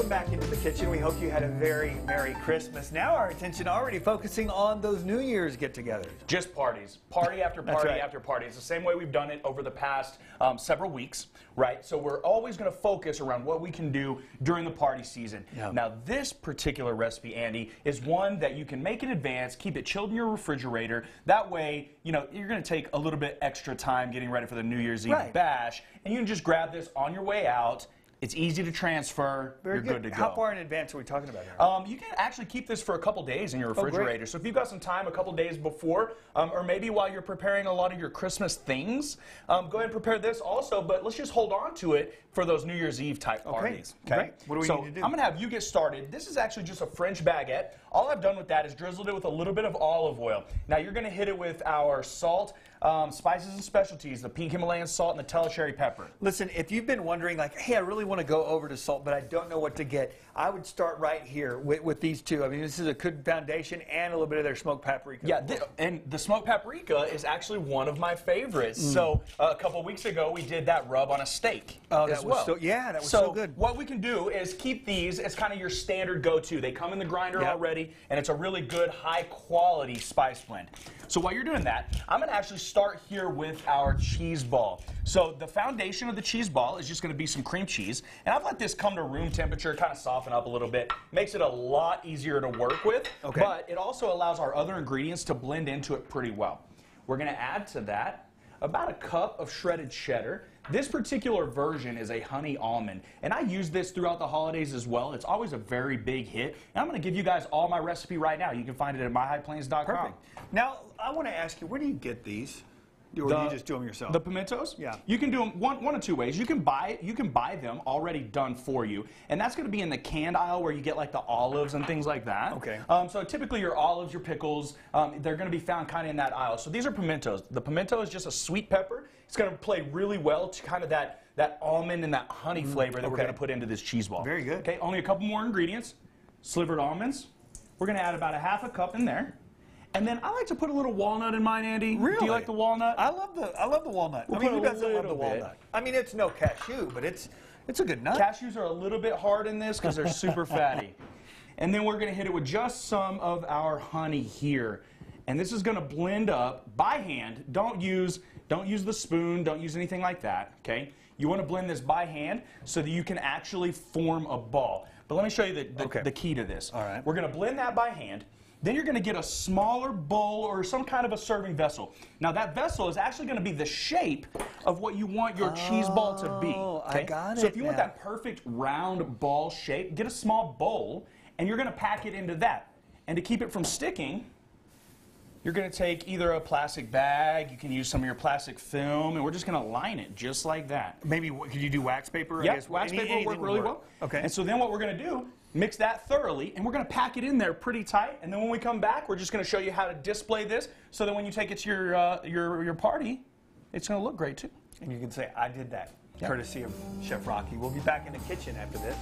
Welcome back into the kitchen. We hope you had a very Merry Christmas. Now our attention already focusing on those New Year's get-togethers. Just parties. Party after party after party. It's the same way we've done it over the past several weeks, right? So we're always going to focus around what we can do during the party season. Yep. Now this particular recipe, Andy, is one that you can make in advance, keep it chilled in your refrigerator. That way, you know, you're going to take a little bit extra time getting ready for the New Year's Eve bash, and you can just grab this on your way out. It's easy to transfer. You're good to go. How far in advance are we talking about here? You can actually keep this for a couple days in your refrigerator. So if you've got some time a couple days before, or maybe while you're preparing a lot of your Christmas things, go ahead and prepare this also, but let's just hold on to it for those New Year's Eve type parties. Okay. What do we need to do? I'm going to have you get started. This is actually just a French baguette. All I've done with that is drizzled it with a little bit of olive oil. Now you're going to hit it with our salt, spices and specialties, the pink Himalayan salt and the Tella cherry pepper. Listen, if you've been wondering, like, hey, I really want to go over to salt, but I don't know what to get, I would start right here with these two. I mean, this is a good foundation and a little bit of their smoked paprika. Yeah, and the smoked paprika is actually one of my favorites. So a couple weeks ago, we did that rub on a steak as well. That was so good. What we can do is keep these as kind of your standard go-to. They come in the grinder already, and it's a really good, high-quality spice blend. So while you're doing that, I'm going to actually start here with our cheese ball. So the foundation of the cheese ball is just going to be some cream cheese, and I've let this come to room temperature, kind of soften up a little bit. Makes it a lot easier to work with, but it also allows our other ingredients to blend into it pretty well. We're going to add to that about a cup of shredded cheddar. This particular version is a honey almond, and I use this throughout the holidays as well. It's always a very big hit, and I'm going to give you guys all my recipe right now. You can find it at myhighplains.com. Perfect. Now, I want to ask you, where do you get these? Or do you just do them yourself? The pimentos? Yeah. You can do them one of two ways. You can buy them already done for you, and that's going to be in the canned aisle where you get like the olives and things like that. Okay. So typically your olives, your pickles, they're going to be found kind of in that aisle. So these are pimentos. The pimento is just a sweet pepper. It's going to play really well to kind of that almond and that honey flavor that we're going to put into this cheese ball. Very good. Okay. Only a couple more ingredients. Slivered almonds. We're going to add about a half a cup in there. And then I like to put a little walnut in mine, Andy. Really? Do you like the walnut? I love the walnut. I mean, who doesn't love the walnut? I mean, it's no cashew, but it's a good nut. Cashews are a little bit hard in this because they're super fatty. And then we're going to hit it with just some of our honey here. And this is going to blend up by hand. Don't use the spoon. Don't use anything like that, okay? You want to blend this by hand so that you can actually form a ball. But let me show you the key to this. All right. We're going to blend that by hand. Then you're going to get a smaller bowl or some kind of a serving vessel. Now that vessel is actually going to be the shape of what you want your cheese ball to be. Okay? I got it. So if you want that perfect round ball shape, get a small bowl and you're going to pack it into that. And to keep it from sticking, you're going to take either a plastic bag, you can use some of your plastic film, and we're just going to line it just like that. Maybe, could you do wax paper? Yes, wax paper will work really well. Okay. And so then what we're going to do, mix that thoroughly, and we're going to pack it in there pretty tight. And then when we come back, we're just going to show you how to display this so that when you take it to your party, it's going to look great too. And you can say, I did that, courtesy of Chef Rocky. We'll be back in the kitchen after this.